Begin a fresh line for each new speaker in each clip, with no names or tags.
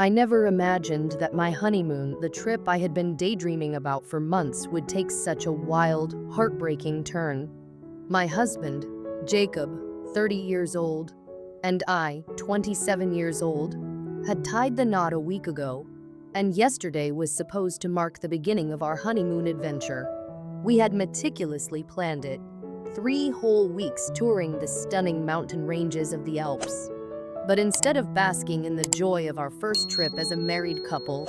I never imagined that my honeymoon, the trip I had been daydreaming about for months, would take such a wild, heartbreaking turn. My husband, Jacob, 30 years old, and I, 27 years old, had tied the knot a week ago, and yesterday was supposed to mark the beginning of our honeymoon adventure. We had meticulously planned it, 3 whole weeks touring the stunning mountain ranges of the Alps. But instead of basking in the joy of our first trip as a married couple,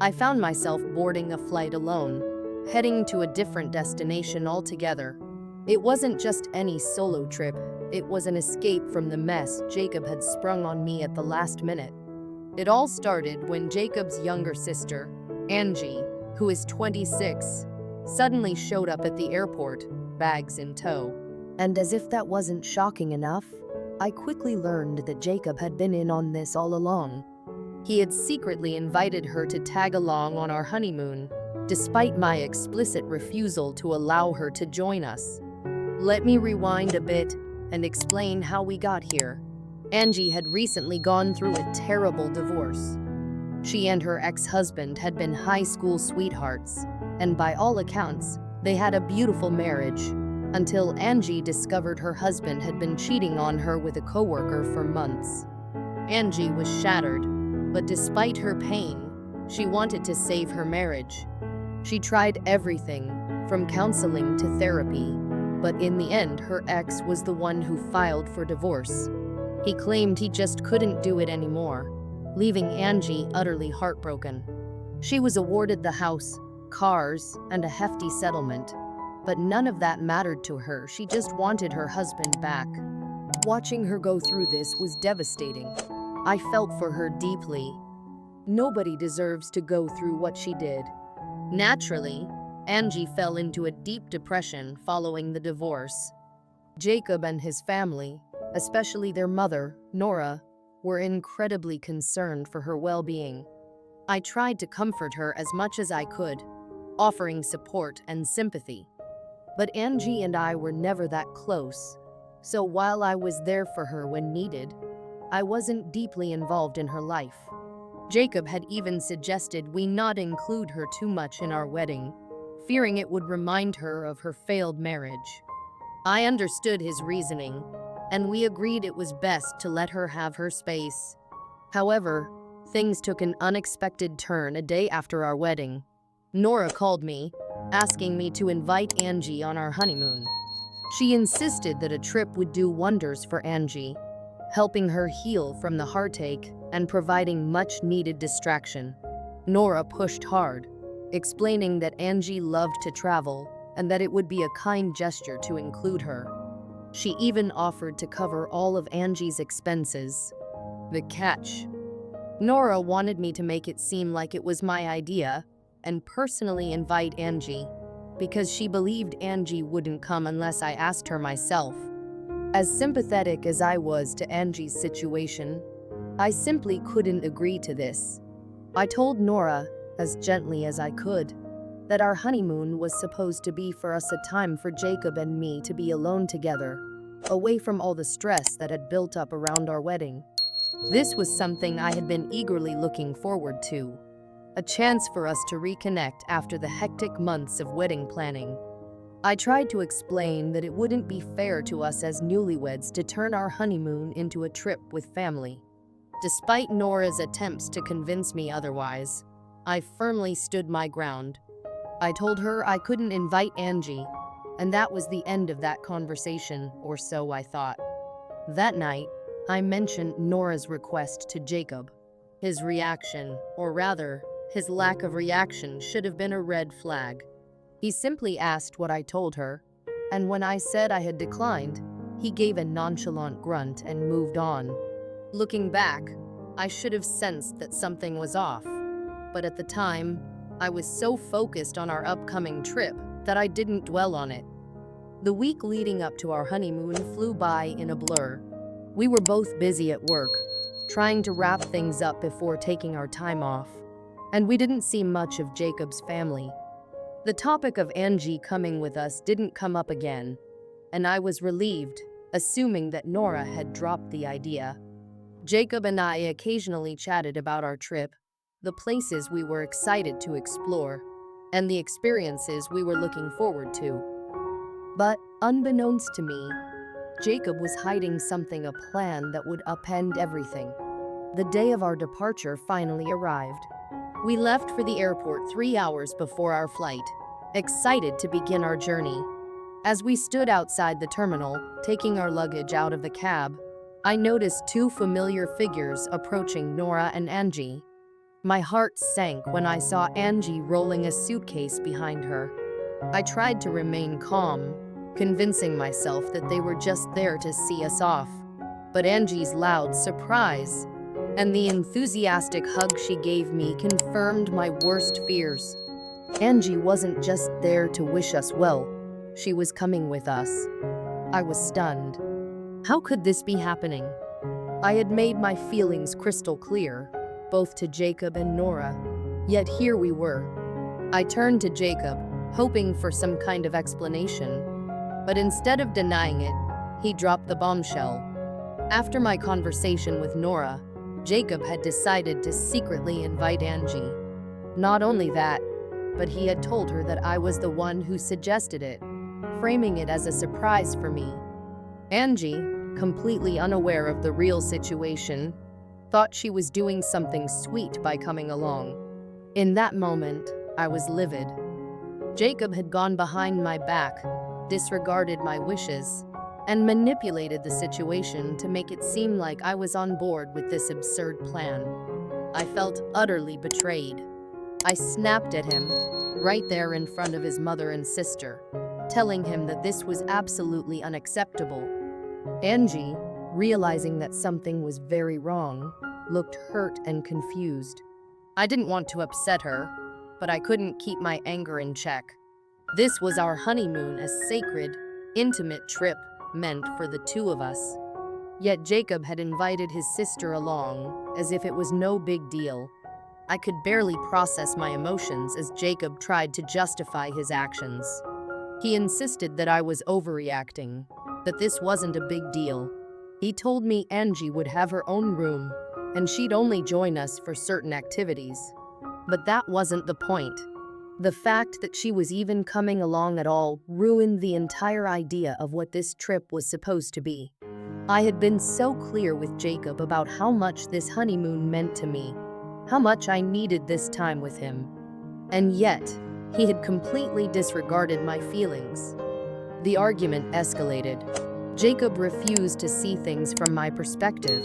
I found myself boarding a flight alone, heading to a different destination altogether. It wasn't just any solo trip, it was an escape from the mess Jacob had sprung on me at the last minute. It all started when Jacob's younger sister, Angie, who is 26, suddenly showed up at the airport, bags in tow. And as if that wasn't shocking enough, I quickly learned that Jacob had been in on this all along. He had secretly invited her to tag along on our honeymoon, despite my explicit refusal to allow her to join us. Let me rewind a bit and explain how we got here. Angie had recently gone through a terrible divorce. She and her ex-husband had been high school sweethearts, and by all accounts, they had a beautiful marriage, until Angie discovered her husband had been cheating on her with a coworker for months. Angie was shattered, but despite her pain, she wanted to save her marriage. She tried everything, from counseling to therapy, but in the end, her ex was the one who filed for divorce. He claimed he just couldn't do it anymore, leaving Angie utterly heartbroken. She was awarded the house, cars, and a hefty settlement, but none of that mattered to her. She just wanted her husband back. Watching her go through this was devastating. I felt for her deeply. Nobody deserves to go through what she did. Naturally, Angie fell into a deep depression following the divorce. Jacob and his family, especially their mother, Nora, were incredibly concerned for her well-being. I tried to comfort her as much as I could, offering support and sympathy. But Angie and I were never that close, so while I was there for her when needed, I wasn't deeply involved in her life. Jacob had even suggested we not include her too much in our wedding, fearing it would remind her of her failed marriage. I understood his reasoning, and we agreed it was best to let her have her space. However, things took an unexpected turn a day after our wedding. Nora called me, asking me to invite Angie on our honeymoon. She insisted that a trip would do wonders for Angie, helping her heal from the heartache and providing much-needed distraction. Nora pushed hard, explaining that Angie loved to travel and that it would be a kind gesture to include her. She even offered to cover all of Angie's expenses. The catch: Nora wanted me to make it seem like it was my idea and personally invite Angie, because she believed Angie wouldn't come unless I asked her myself. As sympathetic as I was to Angie's situation, I simply couldn't agree to this. I told Nora, as gently as I could, that our honeymoon was supposed to be for us a time for Jacob and me to be alone together, away from all the stress that had built up around our wedding. This was something I had been eagerly looking forward to, a chance for us to reconnect after the hectic months of wedding planning. I tried to explain that it wouldn't be fair to us as newlyweds to turn our honeymoon into a trip with family. Despite Nora's attempts to convince me otherwise, I firmly stood my ground. I told her I couldn't invite Angie, and that was the end of that conversation, or so I thought. That night, I mentioned Nora's request to Jacob. His reaction, or rather, his lack of reaction, should have been a red flag. He simply asked what I told her, and when I said I had declined, he gave a nonchalant grunt and moved on. Looking back, I should have sensed that something was off, but at the time, I was so focused on our upcoming trip that I didn't dwell on it. The week leading up to our honeymoon flew by in a blur. We were both busy at work, trying to wrap things up before taking our time off, and we didn't see much of Jacob's family. The topic of Angie coming with us didn't come up again, and I was relieved, assuming that Nora had dropped the idea. Jacob and I occasionally chatted about our trip, the places we were excited to explore, and the experiences we were looking forward to. But unbeknownst to me, Jacob was hiding something, a plan that would upend everything. The day of our departure finally arrived. We left for the airport 3 hours before our flight, excited to begin our journey. As we stood outside the terminal, taking our luggage out of the cab, I noticed two familiar figures approaching Nora and Angie. My heart sank when I saw Angie rolling a suitcase behind her. I tried to remain calm, convincing myself that they were just there to see us off. But Angie's loud surprise and the enthusiastic hug she gave me confirmed my worst fears. Angie wasn't just there to wish us well, she was coming with us. I was stunned. How could this be happening? I had made my feelings crystal clear, both to Jacob and Nora, yet here we were. I turned to Jacob, hoping for some kind of explanation, but instead of denying it, he dropped the bombshell. After my conversation with Nora, Jacob had decided to secretly invite Angie. Not only that, but he had told her that I was the one who suggested it, framing it as a surprise for me. Angie, completely unaware of the real situation, thought she was doing something sweet by coming along. In that moment, I was livid. Jacob had gone behind my back, disregarded my wishes, and manipulated the situation to make it seem like I was on board with this absurd plan. I felt utterly betrayed. I snapped at him, right there in front of his mother and sister, telling him that this was absolutely unacceptable. Angie, realizing that something was very wrong, looked hurt and confused. I didn't want to upset her, but I couldn't keep my anger in check. This was our honeymoon, a sacred, intimate trip meant for the two of us. Yet Jacob had invited his sister along, as if it was no big deal. I could barely process my emotions as Jacob tried to justify his actions. He insisted that I was overreacting, that this wasn't a big deal. He told me Angie would have her own room, and she'd only join us for certain activities. But that wasn't the point. The fact that she was even coming along at all ruined the entire idea of what this trip was supposed to be. I had been so clear with Jacob about how much this honeymoon meant to me, how much I needed this time with him. And yet, he had completely disregarded my feelings. The argument escalated. Jacob refused to see things from my perspective,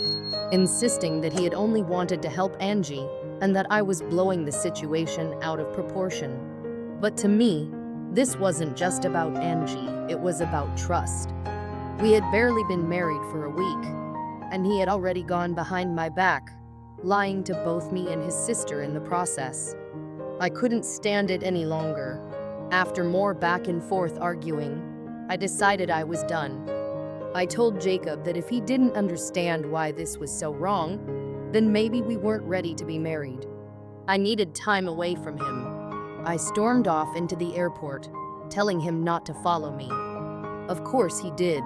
insisting that he had only wanted to help Angie and that I was blowing the situation out of proportion. But to me, this wasn't just about Angie, it was about trust. We had barely been married for a week, and he had already gone behind my back, lying to both me and his sister in the process. I couldn't stand it any longer. After more back and forth arguing, I decided I was done. I told Jacob that if he didn't understand why this was so wrong, then maybe we weren't ready to be married. I needed time away from him. I stormed off into the airport, telling him not to follow me. Of course he did,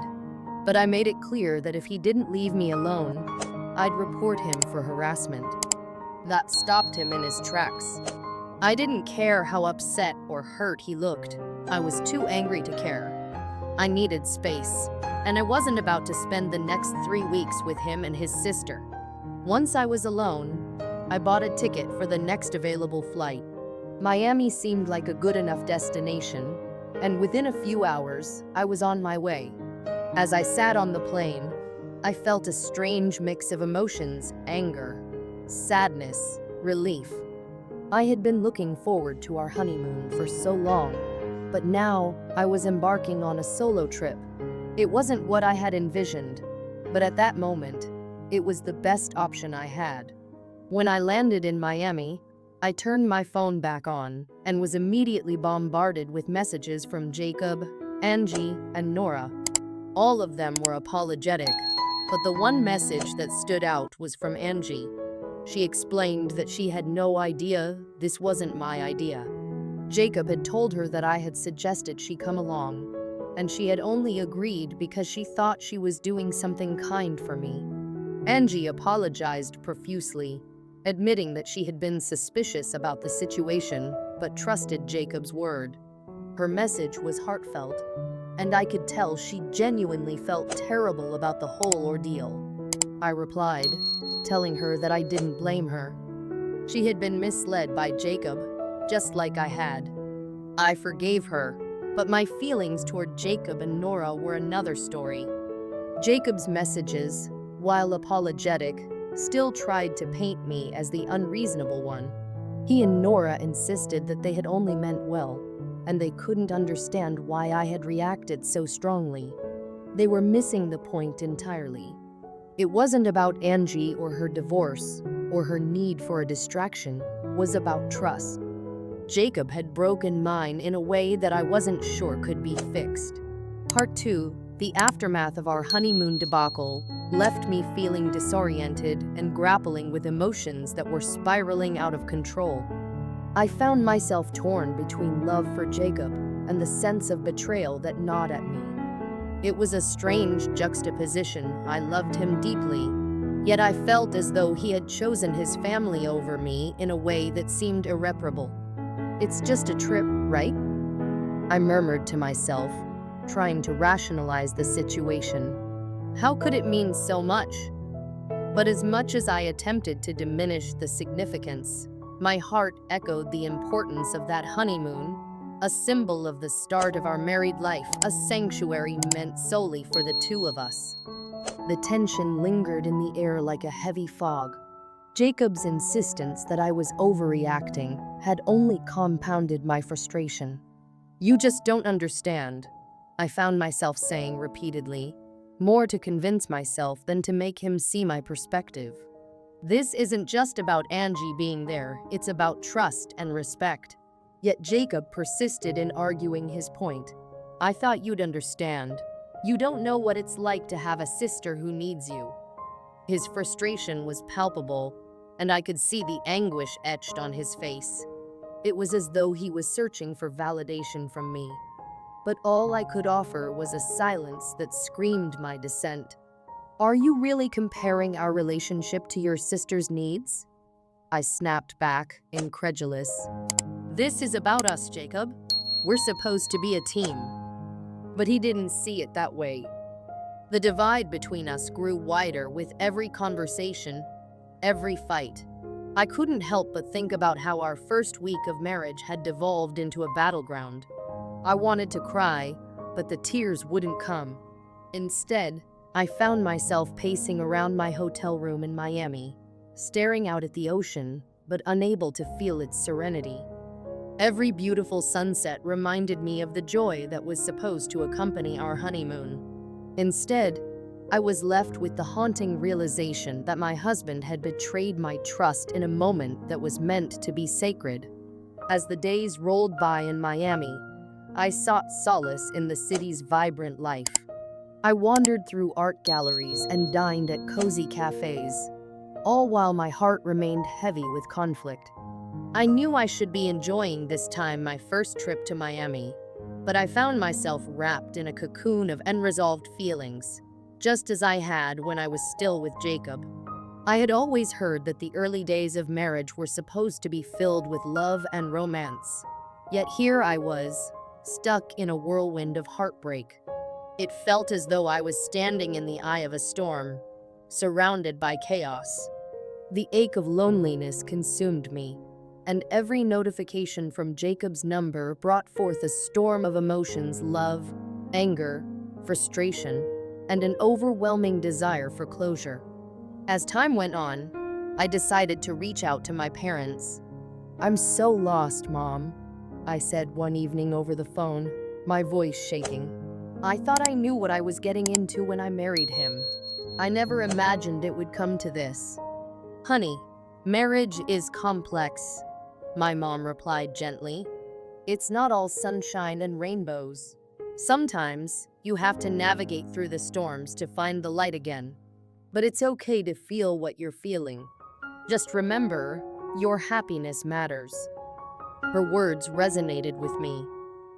but I made it clear that if he didn't leave me alone, I'd report him for harassment. That stopped him in his tracks. I didn't care how upset or hurt he looked. I was too angry to care. I needed space, and I wasn't about to spend the next 3 weeks with him and his sister. Once I was alone, I bought a ticket for the next available flight. Miami seemed like a good enough destination, and within a few hours, I was on my way. As I sat on the plane, I felt a strange mix of emotions: anger, sadness, relief. I had been looking forward to our honeymoon for so long, but now I was embarking on a solo trip. It wasn't what I had envisioned, but at that moment, it was the best option I had. When I landed in Miami, I turned my phone back on and was immediately bombarded with messages from Jacob, Angie, and Nora. All of them were apologetic, but the one message that stood out was from Angie. She explained that she had no idea this wasn't my idea. Jacob had told her that I had suggested she come along, and she had only agreed because she thought she was doing something kind for me. Angie apologized profusely, admitting that she had been suspicious about the situation but trusted Jacob's word. Her message was heartfelt, and I could tell she genuinely felt terrible about the whole ordeal. I replied, telling her that I didn't blame her. She had been misled by Jacob, just like I had. I forgave her, but my feelings toward Jacob and Nora were another story. Jacob's messages, while apologetic, still tried to paint me as the unreasonable one. He and Nora insisted that they had only meant well, and they couldn't understand why I had reacted so strongly. They were missing the point entirely. It wasn't about Angie or her divorce, or her need for a distraction. It was about trust. Jacob had broken mine in a way that I wasn't sure could be fixed. Part 2, the aftermath of our honeymoon debacle, left me feeling disoriented and grappling with emotions that were spiraling out of control. I found myself torn between love for Jacob and the sense of betrayal that gnawed at me. It was a strange juxtaposition. I loved him deeply, yet I felt as though he had chosen his family over me in a way that seemed irreparable. "It's just a trip, right?" I murmured to myself, trying to rationalize the situation. How could it mean so much? But as much as I attempted to diminish the significance, my heart echoed the importance of that honeymoon, a symbol of the start of our married life, a sanctuary meant solely for the two of us. The tension lingered in the air like a heavy fog. Jacob's insistence that I was overreacting had only compounded my frustration. "You just don't understand," I found myself saying repeatedly, more to convince myself than to make him see my perspective. "This isn't just about Angie being there, it's about trust and respect." Yet Jacob persisted in arguing his point. "I thought you'd understand. You don't know what it's like to have a sister who needs you." His frustration was palpable, and I could see the anguish etched on his face. It was as though he was searching for validation from me. But all I could offer was a silence that screamed my dissent. "Are you really comparing our relationship to your sister's needs?" I snapped back, incredulous. "This is about us, Jacob. We're supposed to be a team." But he didn't see it that way. The divide between us grew wider with every conversation, every fight. I couldn't help but think about how our first week of marriage had devolved into a battleground. I wanted to cry, but the tears wouldn't come. Instead, I found myself pacing around my hotel room in Miami, staring out at the ocean, but unable to feel its serenity. Every beautiful sunset reminded me of the joy that was supposed to accompany our honeymoon. Instead, I was left with the haunting realization that my husband had betrayed my trust in a moment that was meant to be sacred. As the days rolled by in Miami, I sought solace in the city's vibrant life. I wandered through art galleries and dined at cozy cafes, all while my heart remained heavy with conflict. I knew I should be enjoying this time, my first trip to Miami, but I found myself wrapped in a cocoon of unresolved feelings, just as I had when I was still with Jacob. I had always heard that the early days of marriage were supposed to be filled with love and romance. Yet here I was, stuck in a whirlwind of heartbreak. It felt as though I was standing in the eye of a storm, surrounded by chaos. The ache of loneliness consumed me, and every notification from Jacob's number brought forth a storm of emotions: love, anger, frustration, and an overwhelming desire for closure. As time went on, I decided to reach out to my parents. "I'm so lost, Mom," I said one evening over the phone, my voice shaking. "I thought I knew what I was getting into when I married him. I never imagined it would come to this." "Honey, marriage is complex," my mom replied gently. "It's not all sunshine and rainbows. Sometimes you have to navigate through the storms to find the light again. But it's okay to feel what you're feeling. Just remember, your happiness matters." Her words resonated with me,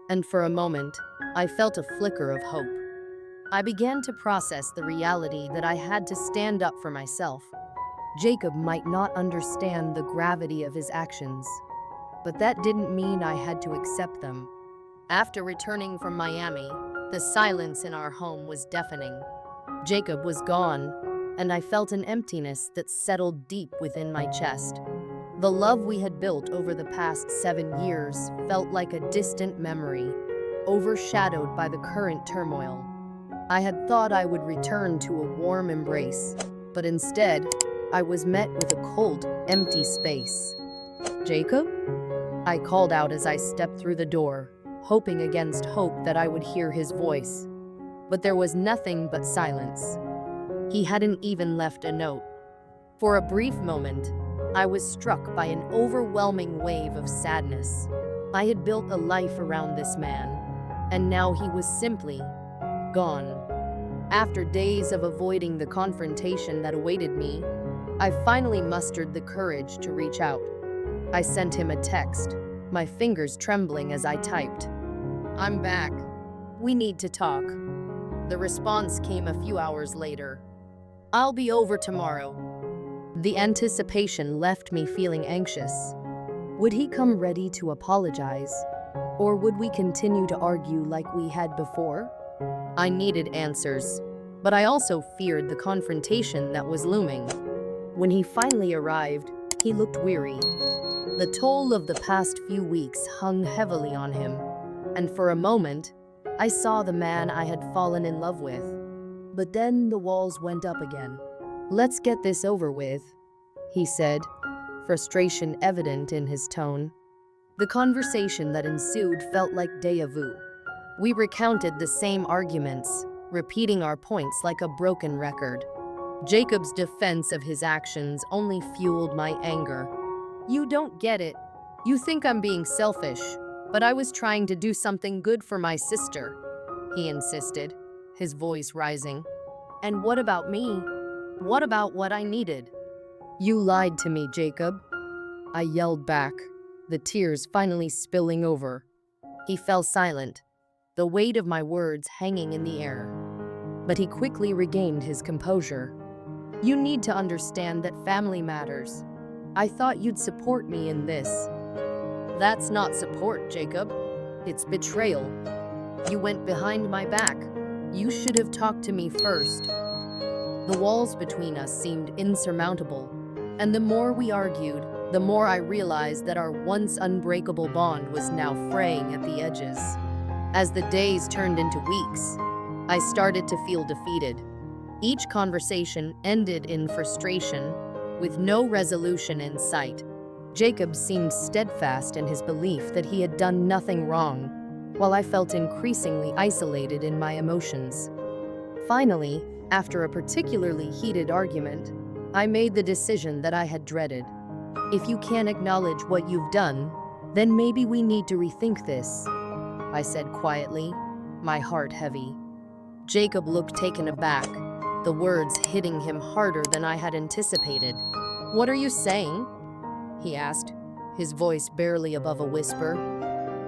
and for a moment, I felt a flicker of hope. I began to process the reality that I had to stand up for myself. Jacob might not understand the gravity of his actions, but that didn't mean I had to accept them. After returning from Miami, the silence in our home was deafening. Jacob was gone, and I felt an emptiness that settled deep within my chest. The love we had built over the past 7 years felt like a distant memory, overshadowed by the current turmoil. I had thought I would return to a warm embrace, but instead, I was met with a cold, empty space. "Jacob?" I called out as I stepped through the door, hoping against hope that I would hear his voice. But there was nothing but silence. He hadn't even left a note. For a brief moment, I was struck by an overwhelming wave of sadness. I had built a life around this man, and now he was simply gone. After days of avoiding the confrontation that awaited me, I finally mustered the courage to reach out. I sent him a text, my fingers trembling as I typed, "I'm back. We need to talk." The response came a few hours later. "I'll be over tomorrow." The anticipation left me feeling anxious. Would he come ready to apologize? Or would we continue to argue like we had before? I needed answers, but I also feared the confrontation that was looming. When he finally arrived, he looked weary. The toll of the past few weeks hung heavily on him, and for a moment, I saw the man I had fallen in love with. But then the walls went up again. "Let's get this over with," he said, frustration evident in his tone. The conversation that ensued felt like déjà vu. We recounted the same arguments, repeating our points like a broken record. Jacob's defense of his actions only fueled my anger. "You don't get it. You think I'm being selfish, but I was trying to do something good for my sister," he insisted, his voice rising. "And what about me? What about what I needed?" "You lied to me, Jacob," I yelled back, the tears finally spilling over. He fell silent, the weight of my words hanging in the air. But he quickly regained his composure. "You need to understand that family matters. I thought you'd support me in this." "That's not support, Jacob. It's betrayal. You went behind my back. You should have talked to me first." The walls between us seemed insurmountable, and the more we argued, the more I realized that our once unbreakable bond was now fraying at the edges. As the days turned into weeks, I started to feel defeated. Each conversation ended in frustration, with no resolution in sight. Jacob seemed steadfast in his belief that he had done nothing wrong, while I felt increasingly isolated in my emotions. Finally, after a particularly heated argument, I made the decision that I had dreaded. "If you can't acknowledge what you've done, then maybe we need to rethink this," I said quietly, my heart heavy. Jacob looked taken aback, the words hitting him harder than I had anticipated. "What are you saying?" he asked, his voice barely above a whisper.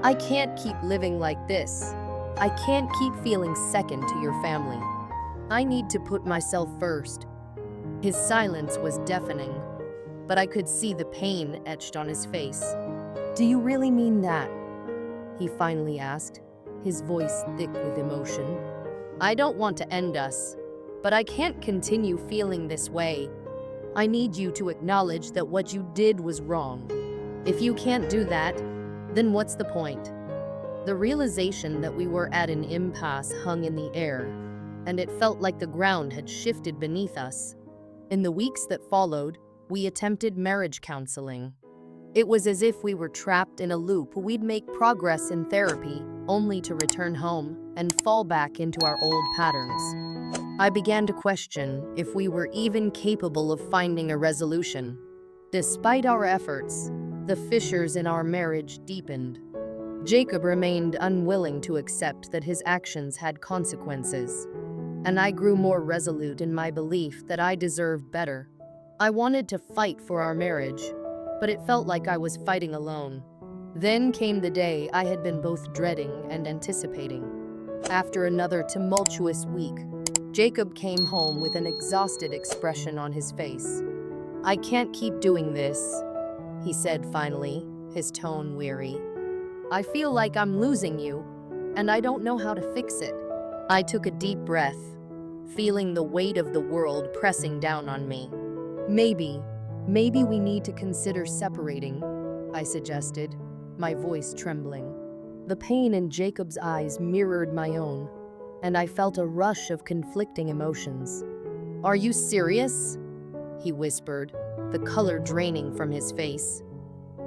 "I can't keep living like this. I can't keep feeling second to your family. I need to put myself first." His silence was deafening, but I could see the pain etched on his face. "Do you really mean that?" he finally asked, his voice thick with emotion. "I don't want to end us, but I can't continue feeling this way. I need you to acknowledge that what you did was wrong. If you can't do that, then what's the point?" The realization that we were at an impasse hung in the air, and it felt like the ground had shifted beneath us. In the weeks that followed, we attempted marriage counseling. It was as if we were trapped in a loop. We'd make progress in therapy, only to return home and fall back into our old patterns. I began to question if we were even capable of finding a resolution. Despite our efforts, the fissures in our marriage deepened. Jacob remained unwilling to accept that his actions had consequences, and I grew more resolute in my belief that I deserved better. I wanted to fight for our marriage, but it felt like I was fighting alone. Then came the day I had been both dreading and anticipating. After another tumultuous week, Jacob came home with an exhausted expression on his face. "I can't keep doing this," he said finally, his tone weary. "I feel like I'm losing you, and I don't know how to fix it." I took a deep breath, feeling the weight of the world pressing down on me. Maybe we need to consider separating," I suggested, my voice trembling. The pain in Jacob's eyes mirrored my own, and I felt a rush of conflicting emotions. "Are you serious?" he whispered, the color draining from his face.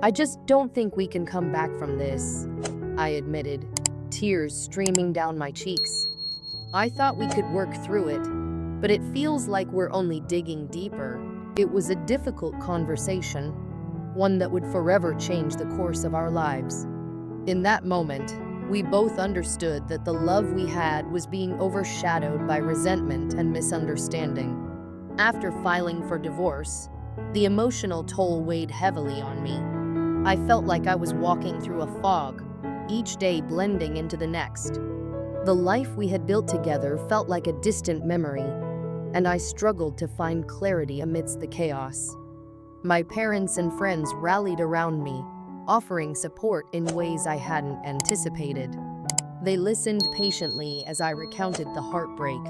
"I just don't think we can come back from this," I admitted, tears streaming down my cheeks. "I thought we could work through it, but it feels like we're only digging deeper." It was a difficult conversation, one that would forever change the course of our lives. In that moment, we both understood that the love we had was being overshadowed by resentment and misunderstanding. After filing for divorce, the emotional toll weighed heavily on me. I felt like I was walking through a fog, each day blending into the next. The life we had built together felt like a distant memory, and I struggled to find clarity amidst the chaos. My parents and friends rallied around me, offering support in ways I hadn't anticipated. They listened patiently as I recounted the heartbreak,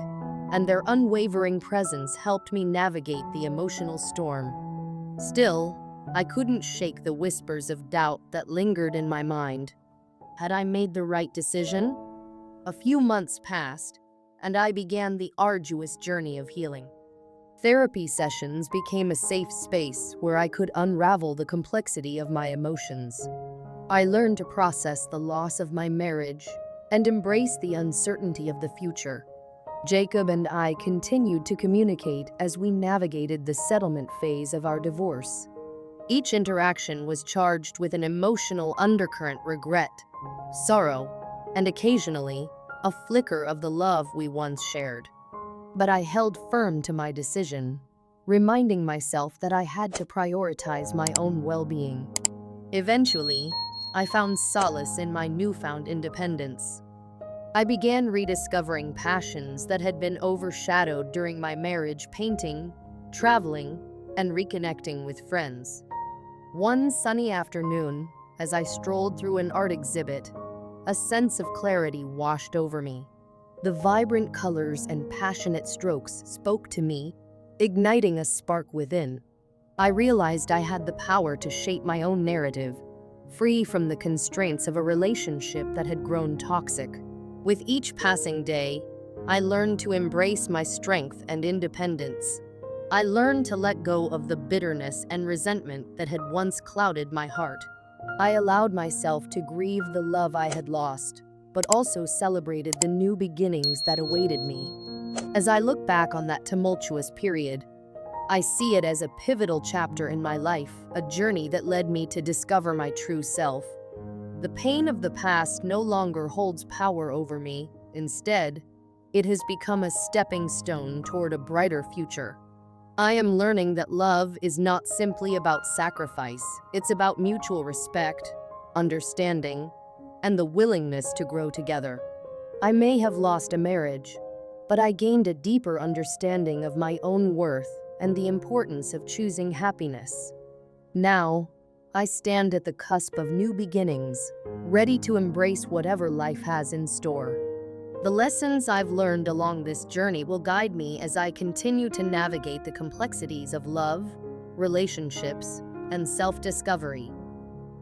and their unwavering presence helped me navigate the emotional storm. Still, I couldn't shake the whispers of doubt that lingered in my mind. Had I made the right decision? A few months passed, and I began the arduous journey of healing. Therapy sessions became a safe space where I could unravel the complexity of my emotions. I learned to process the loss of my marriage and embrace the uncertainty of the future. Jacob and I continued to communicate as we navigated the settlement phase of our divorce. Each interaction was charged with an emotional undercurrent: regret, sorrow, and occasionally, a flicker of the love we once shared. But I held firm to my decision, reminding myself that I had to prioritize my own well-being. Eventually, I found solace in my newfound independence. I began rediscovering passions that had been overshadowed during my marriage: painting, traveling, and reconnecting with friends. One sunny afternoon, as I strolled through an art exhibit, a sense of clarity washed over me. The vibrant colors and passionate strokes spoke to me, igniting a spark within. I realized I had the power to shape my own narrative, free from the constraints of a relationship that had grown toxic. With each passing day, I learned to embrace my strength and independence. I learned to let go of the bitterness and resentment that had once clouded my heart. I allowed myself to grieve the love I had lost, but also celebrated the new beginnings that awaited me. As I look back on that tumultuous period, I see it as a pivotal chapter in my life, a journey that led me to discover my true self. The pain of the past no longer holds power over me. Instead, it has become a stepping stone toward a brighter future. I am learning that love is not simply about sacrifice. It's about mutual respect, understanding, and the willingness to grow together. I may have lost a marriage, but I gained a deeper understanding of my own worth and the importance of choosing happiness. Now, I stand at the cusp of new beginnings, ready to embrace whatever life has in store. The lessons I've learned along this journey will guide me as I continue to navigate the complexities of love, relationships, and self-discovery.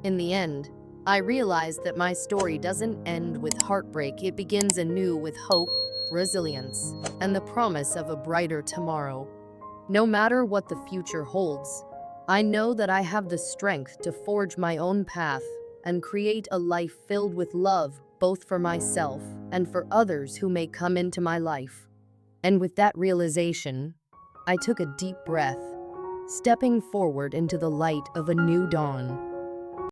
In the end, I realized that my story doesn't end with heartbreak. It begins anew with hope, resilience, and the promise of a brighter tomorrow. No matter what the future holds, I know that I have the strength to forge my own path and create a life filled with love, both for myself and for others who may come into my life. And with that realization, I took a deep breath, stepping forward into the light of a new dawn.